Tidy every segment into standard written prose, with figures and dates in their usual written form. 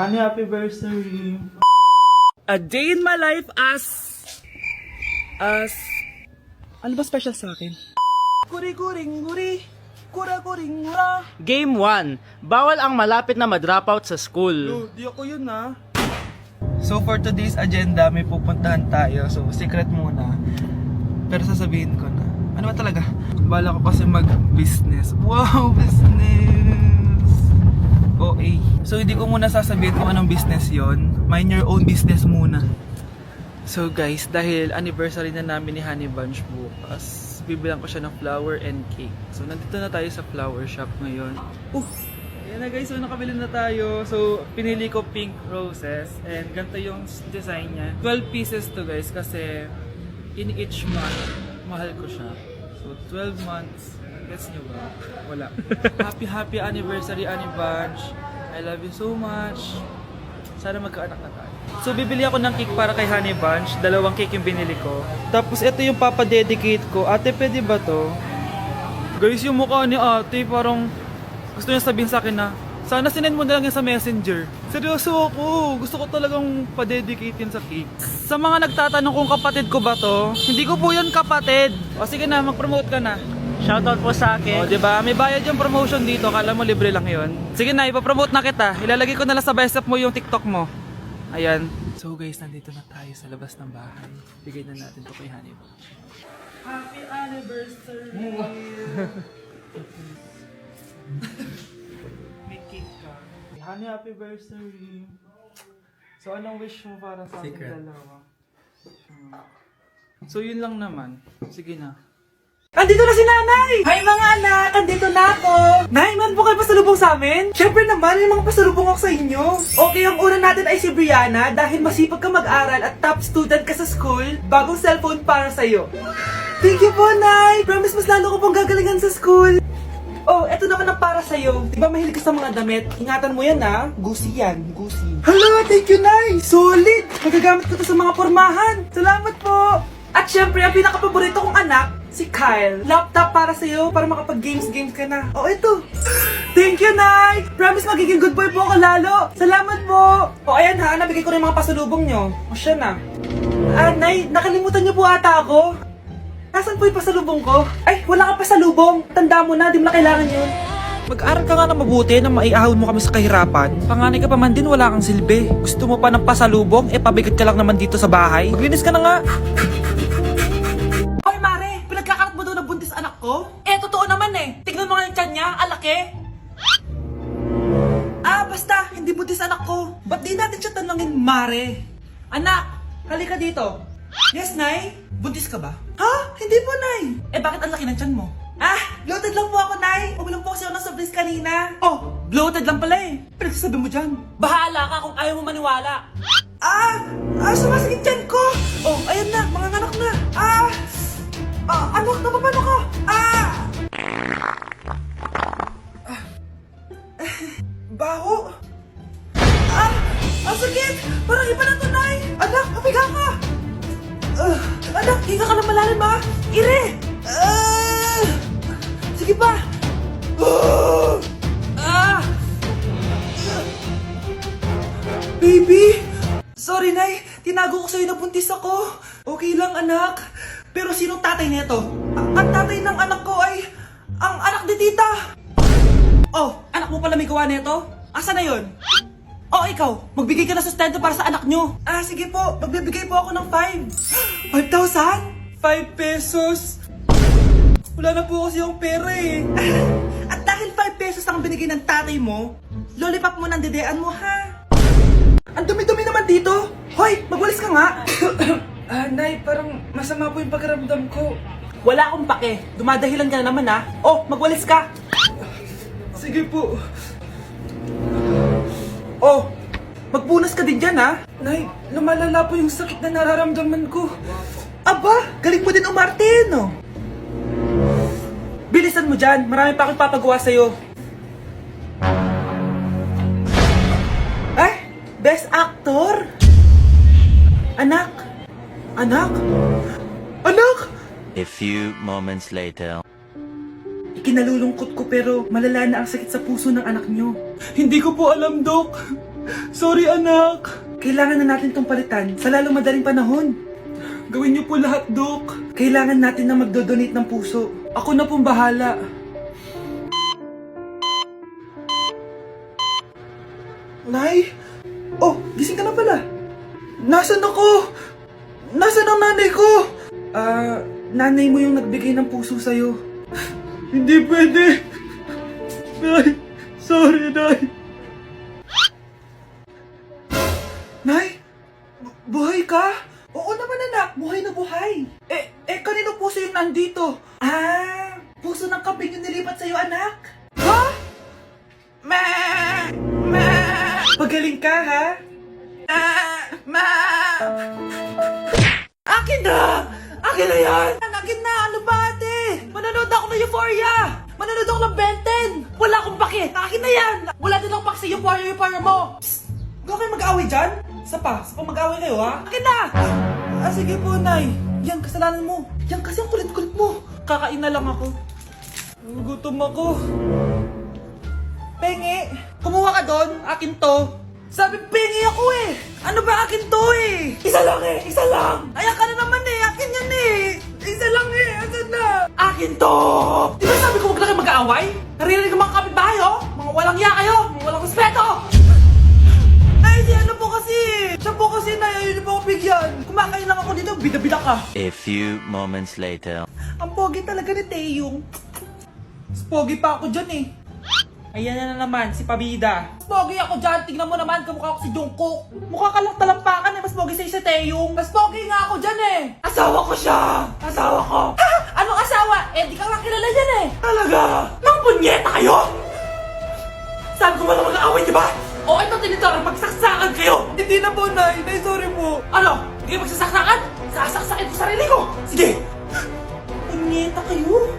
Honey, happy birthday. A day in my life as ano ba special sa akin? Guri-guring-guri. Kura-guring-gura. Game 1. Bawal ang malapit na ma-dropout sa school. Yo, di ako yun ha. So for today's agenda, may pupuntahan tayo. So secret muna. Pero sasabihin ko na. Ano ba talaga? Bala ko kasi mag-business. Wow, business! OA. So hindi ko muna sasabihin kung anong business yon. Mind your own business muna. So guys, dahil anniversary na namin ni Honey Bunch bukas, bibilang ko siya ng flower and cake. So nandito na tayo sa flower shop ngayon. Ayan na guys, so nakabili na tayo. So pinili ko pink roses and ganito yung design niya. 12 pieces to guys kasi in each month, mahal ko siya. So 12 months, gets nyo ba? Wala. Happy anniversary Honey Bunch. I love you so much. Sana magkaanak na tayo. So bibili ako ng cake para kay Honey Bunch. 2 cake yung binili ko. Tapos ito yung papadedicate ko. Ate, pwede ba to? Guys, yung mukha ni ate parang gusto niya sabihin sa akin na sana sinend mo na lang yan sa messenger. Seryoso ako. Gusto ko talagang padedicate yun sa cake. Sa mga nagtatanong kung kapatid ko ba to, hindi ko po yun kapatid. O sige na, mag-promote ka na. Shoutout po sa akin. O diba, may bayad yung promotion dito. Kala mo libre lang yun. Sige na, ipapromote na kita. Ilalagay ko na lang sa bicep mo yung TikTok mo. Ayan. So guys, nandito na tayo sa labas ng bahay. Bigay na natin to kay Honey Bunch. Happy anniversary! May cake ka. Honey, happy birthday! So anong wish mo para sa ating dalawa? So yun lang naman. Sige na. Andito na si Nanay! Hi mga anak! Andito na ako! Nay, man po kayo pasalubong sa amin? Siyempre naman, may mga pasalubong ako sa inyo. Okay, ang una natin ay si Brianna dahil masipag ka mag-aral at top student ka sa school. Bagong cellphone para sa'yo. Thank you po, Nay! Promise mas lalo ko pong gagalingan sa school. Oh, eto naman ang para sa'yo. Diba mahilig ka sa mga damit? Ingatan mo yan ha. Gucci yan. Gucci. Hala, thank you, Nay! Solid! Magagamit ko to sa mga pormahan. Salamat po! At syempre, ang pinaka-paborito kong anak, si Kyle. Laptop para sa'yo, para makapag-games ka na. Oh, ito. Thank you, Nay! Promise magiging good boy po ako lalo. Salamat po! O, ayan ha, nabigay ko na yung mga pasalubong nyo. O, siya na. Nay, nakalimutan niyo po ata ako. Nasaan po yung pasalubong ko? Ay, wala ka pasalubong. Tanda mo na, di mo na kailangan yun. Mag-aral ka nga na mabuti na maiahon mo kami sa kahirapan. Panganay ka pa man din, wala kang silbi. Gusto mo pa ng pasalubong? Pabigat ka lang naman dito sa bahay. Maglinis ka na nga. Hoy Mare, pinagkakarat mo daw na buntis anak ko? Totoo naman Tignan mo nga yung tiyan niya, alaki. Basta, hindi buntis anak ko. Ba't di natin siya tanongin, Mare? Anak, halika dito. Yes, Nay? Buntis ka ba? Ha? Hindi po, Nay. Bakit ang laki ng tiyan mo? Bloated lang po ako, Nay. Uminom po kasi ako ng soft kanina. Oh, bloated lang pala Pinagsasabi mo dyan. Bahala ka kung ayaw mo maniwala. Sumasakit tiyan ko. Oh, ayan na, mga anak na. Anak, napapano ka? Baho. Ang sakit. Parang iba na to, Nay. Anak, papiga ka. Anak, higa ka lang malalim ha. Ire. Sige pa. Baby. Sorry, Nay. Tinago ko sa'yo na buntis ako. Okay lang, anak. Pero sinong tatay nito? Ang tatay ng anak ko ay ang anak ni tita. Oh, anak mo pala may gawa nito? Asa na yun? Oh, ikaw, magbigay ka na sustento para sa anak nyo. Sige po, magbibigay po ako ng 5. 5,000? 5 pesos? Wala na po kasi yung pera At dahil 5 pesos ang binigay ng tatay mo, lollipop mo ng dedean mo ha. Ang dumi-dumi naman dito. Hoy, magwalis ka nga. Nay, parang masama po yung pakiramdam ko. Wala akong pake. Dumadahilan ka na naman ha. Oh, magwalis ka. Sige po. Oh, magpunas ka din dyan ha. Nay, lumalala po yung sakit na nararamdaman ko. Aba, galing mo din umarte no? Bilisan mo dyan, marami pa akong papagawa sa'yo. Best actor? Anak? Anak? Anak? A few moments later. Ikinalulungkot ko pero malala na ang sakit sa puso ng anak nyo. Hindi ko po alam, Dok. Sorry, anak. Kailangan na natin tong palitan sa lalong madaling panahon. Gawin niyo po lahat, Dok. Kailangan natin na magdodonate ng puso. Ako na pong bahala. Nay? Oh, gising ka na pala. Nasaan ako? Nasaan ang nanay ko? Nanay mo yung nagbigay ng puso sa'yo. Hindi pwede. Nay, sorry, Nay. Nay? Buhay ka? Oo naman, anak. Buhay na buhay. Kanino puso yung nandito? Puso ng kambing yung nilipat sa'yo, anak. Ha? Ma! Ma! Pagaling ka, ha? Akin na! Akin na yan! Akin na! Ano ba, ate? Manonood ako ng Euphoria! Manonood ako ng Ben 10! Wala akong pake! Akin na yan! Wala din akong pake sa Euphoria mo! Psst! Huwag kayo mag-away dyan? Sapa mag-away kayo, ha? Akin na! Sige po, Nay. Yan, kasalanan mo. Yan kasi ang kulit-kulit mo. Kakain na lang ako. Gutom ako. Pengi! Kumuha ka doon! Akin to! Sabi, pengi ako eh! Ano ba akin to eh? Isa lang eh! Isa lang! Ayan ka na naman eh! Akin yan eh! Isa lang eh! Asan na? Akin to! Di ba sabi ko huwag na kayo mag-aaway? Naririnig ang mga kapitbahay oh! Mga walang iya kayo! Mga walang respeto! Ay, di ano po kasi! Siya po kasi na yun po ako bigyan! Kumakain lang ako dito, bida-bida ka! A few moments later. Ang pogi talaga ni Taeyong. Mas pogi pa ako dyan eh. Ayan na naman, si Pabida. Mas pogi ako dyan, tignan mo naman, kamukha ako si Jungkook. Mukha ka lang talampakan eh, mas pogi sa'yo si Taeyong. Mas pogi nga ako dyan eh. Asawa ko siya! Asawa ko! Ha? Anong asawa? Eh, di ka lang kilala dyan eh. Talaga? Mga punyeta kayo? Saan ko ba na mag-aaway, di ba? O, ito tinitara, magsaksakan kayo! Hindi na po, Nay. Nay, sorry po. Ano? Hindi kayo magsasaksakan? Sasaksakin ko sarili ko! Sige! Punyeta kayo?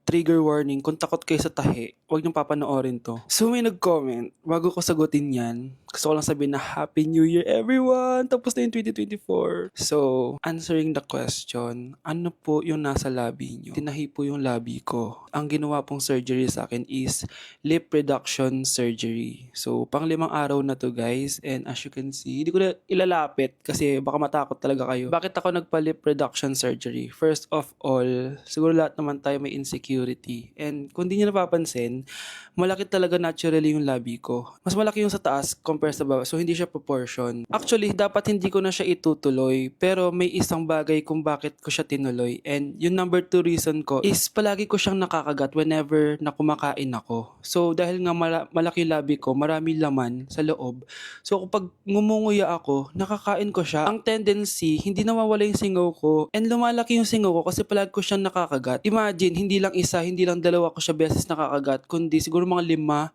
Trigger warning, kung takot kayo sa tahi, huwag niyong papanoorin to. So may nag-comment, bago ko sagutin yan, gusto ko lang sabihin na Happy New Year everyone! Tapos na yung 2024. So, answering the question, ano po yung nasa labi niyo? Tinahi po yung labi ko. Ang ginawa pong surgery sa akin is lip reduction surgery. So, pang 5 araw na to guys, and as you can see, hindi ko na ilalapit kasi baka matakot talaga kayo. Bakit ako nagpa-lip reduction surgery? First of all, siguro lahat naman tayo may insecurity. And kung di nyo napapansin, malaki talaga naturally yung labi ko. Mas malaki yung sa taas compare sa baba. So, hindi siya proportion. Actually, dapat hindi ko na siya itutuloy. Pero may isang bagay kung bakit ko siya tinuloy. And yung number 2 reason ko is palagi ko siyang nakakagat whenever na kumakain ako. So, dahil nga malaki labi ko, marami laman sa loob. So, kapag ngumunguya ako, nakakain ko siya. Ang tendency, hindi nawawala yung singaw ko. And lumalaki yung singaw ko kasi palagi ko siyang nakakagat. Imagine, hindi lang isa, hindi lang dalawa ko siya beses nakakagat, kundi siguro mga 5.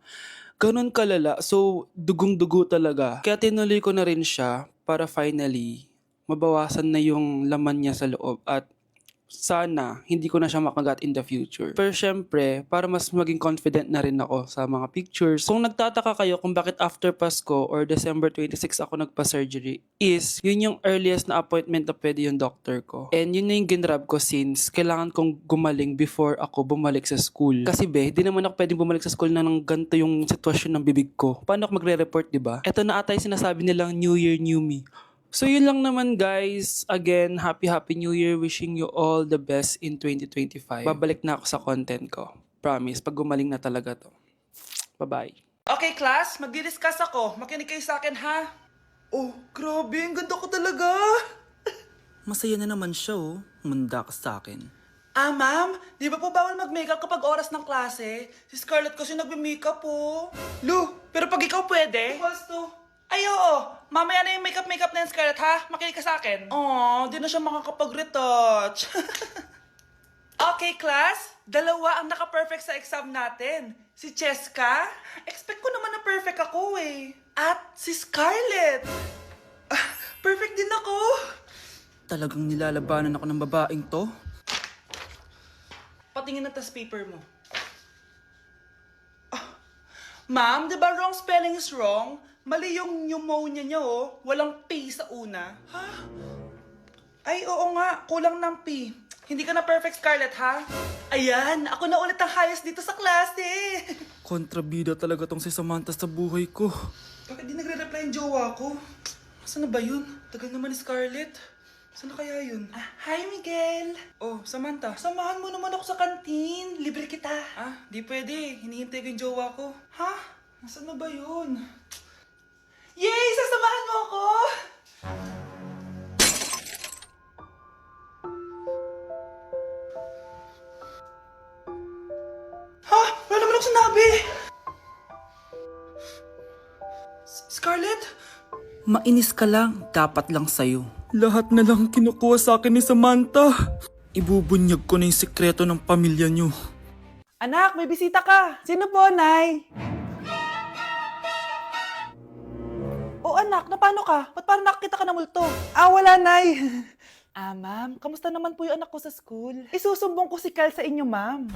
Ganun kalala. So, dugong-dugo talaga. Kaya tinuloy ko na rin siya para finally mabawasan na yung laman niya sa loob at sana hindi ko na siya makagat in the future. Pero syempre, para mas maging confident na rin ako sa mga pictures. Kung nagtataka kayo kung bakit after Pasko or December 26 ako nagpa-surgery, is yun yung earliest na appointment na pwede yung doctor ko. And yun na yung ginrab ko since kailangan kong gumaling before ako bumalik sa school. Kasi di naman ako pwedeng bumalik sa school na nang ganito yung sitwasyon ng bibig ko. Paano ako magre-report, diba? Ito na ata yung sinasabi nilang New Year, New Me. So yun lang naman guys. Again, Happy New Year. Wishing you all the best in 2025. Babalik na ako sa content ko. Promise, pag gumaling na talaga to. Bye-bye. Okay class, magdi-discuss ako. Makinig kayo sa akin ha. Oh, grabe. Ang ganda ko talaga. Masaya na naman siya oh. Manda ka sa akin. Ma'am, di ba po bawal mag-makeup kapag oras ng klase? Si Scarlett kasi nagme-makeup po. Lu, pero pag ikaw pwede? Basto. Ay, oo. Mamaya na yung makeup na yung Scarlett, ha? Makinig ka sa akin. Di na siya makakapag-retouch. Okay, class. 2 ang naka-perfect sa exam natin. Si Cheska. Expect ko naman na perfect ako, eh. At si Scarlett. Perfect din ako. Talagang nilalabanan ako ng babaeng to. Patingin na tas paper mo. Ma'am, di ba wrong spelling is wrong? Mali yung pneumonia niya, oh. Walang P sa una. Ha? Ay, oo nga. Kulang ng P. Hindi ka na perfect, Scarlett, ha? Ayan, ako na ulit ang highest dito sa klase. Kontrabida talaga tong si Samantha sa buhay ko. Bakit di nagre-reply yung jowa ko? Saan na ba yun? Tagal naman ni Scarlett. Saan na kaya yun? Hi, Miguel! Oh, Samantha. Samahan mo naman ako sa kantin. Libre kita. Di pwede. Hinihintay ko yung jowa ko. Ha? Nasaan na ba yun? Yay! Sasamahan mo ako! Ha? Wala naman ako sinabi! Scarlett? Mainis ka lang, dapat lang sa'yo. Lahat na lang kinukuha sa akin ni Samantha. Ibubunyag ko na yung sekreto ng pamilya niyo. Anak, may bisita ka. Sino po, Nay? Oh, anak, napano ka? Ba't parang nakakita ka ng multo? Wala, Nay. Ma'am, kamusta naman po yung anak ko sa school? Isusumbong ko si Kyle sa inyo, ma'am.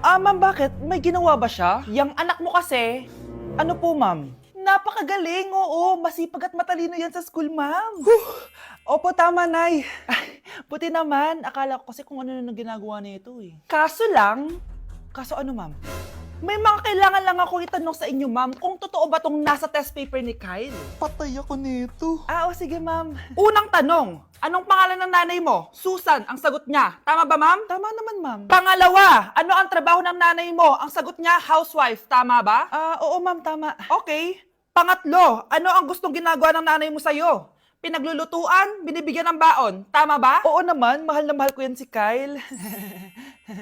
Ma'am, bakit? May ginawa ba siya? Yung anak mo kasi. Ano po, ma'am? Napakagaling, oo. Masipag at matalino yan sa school, ma'am. Opo, tama, Nay. Ay, buti naman. Akala ko kasi kung ano nang ginagawa nito eh. Kaso ano, ma'am? May mga kailangan lang ako itanong sa inyo, ma'am, kung totoo ba tong nasa test paper ni Kyle. Patay ako nito. O sige, ma'am. Unang tanong, anong pangalan ng nanay mo? Susan, ang sagot niya. Tama ba, ma'am? Tama naman, ma'am. Pangalawa, ano ang trabaho ng nanay mo? Ang sagot niya, housewife. Tama ba? Oo, ma'am, tama. Okay. Pangatlo, ano ang gustong ginagawa ng nanay mo sa'yo? Pinaglulutuan, binibigyan ng baon. Tama ba? Oo naman, mahal na mahal ko yan si Kyle.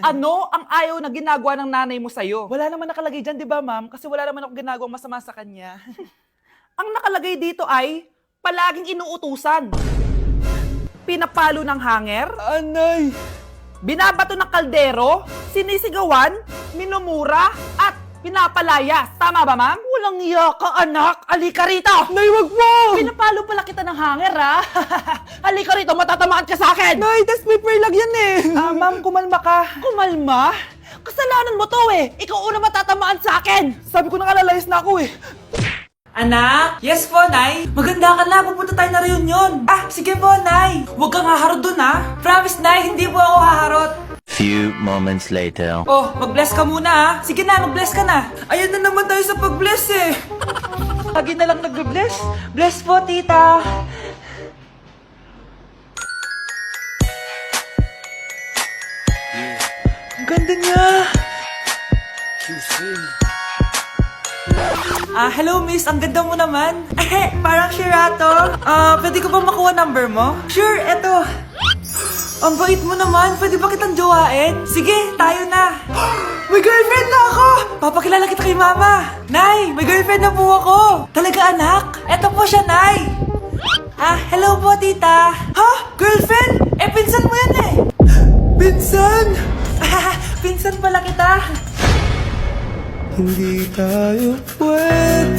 Ano ang ayaw na ginagawa ng nanay mo sa'yo? Wala naman nakalagay dyan, di ba, ma'am? Kasi wala naman ako ginagawang masama sa kanya. Ang nakalagay dito ay palaging inuutusan. Pinapalo ng hanger. Anay! Binabato ng kaldero, sinisigawan, minumura, at pinapalayas. Tama ba, ma'am? Walang iya ka, anak. Halika rito. Nay, wag mo. Pinapalo pala kita ng hanger, ha? Halika rito, matatamaan ka sa akin. Nay, test paper lang yan eh. Ma'am, kumalma ka. Kumalma? Kasalanan mo to eh. Ikaw una matatamaan sa akin. Sabi ko nakalalayas na ako eh. Anak? Yes po, Nay. Maganda ka na. Pupunta tayo na reunion. Sige po, Nay. Huwag kang haharot dun, ha? Promise, Nay. Hindi po ako haharot. Few moments later. Oh, mag-bless ka muna ha. Sige na, mag-bless ka na. Ayan na naman tayo sa pag-bless eh. Lagi na lang nag-bless. Bless po, tita. Ang ganda niya. Hello miss, ang ganda mo naman. Parang Shirato. Pwede ko ba makuha number mo? Sure, eto. Ang bait mo naman, pwede ba kitang jowain? Sige, tayo na. May girlfriend na ako! Papakilala kita kay mama. Nay, may girlfriend na po ako. Talaga anak? Eto po siya, Nay. Hello po, tita. Ha? Girlfriend? Pinsan mo yan eh. Pinsan? Pinsan pala kita. Hindi tayo pwede.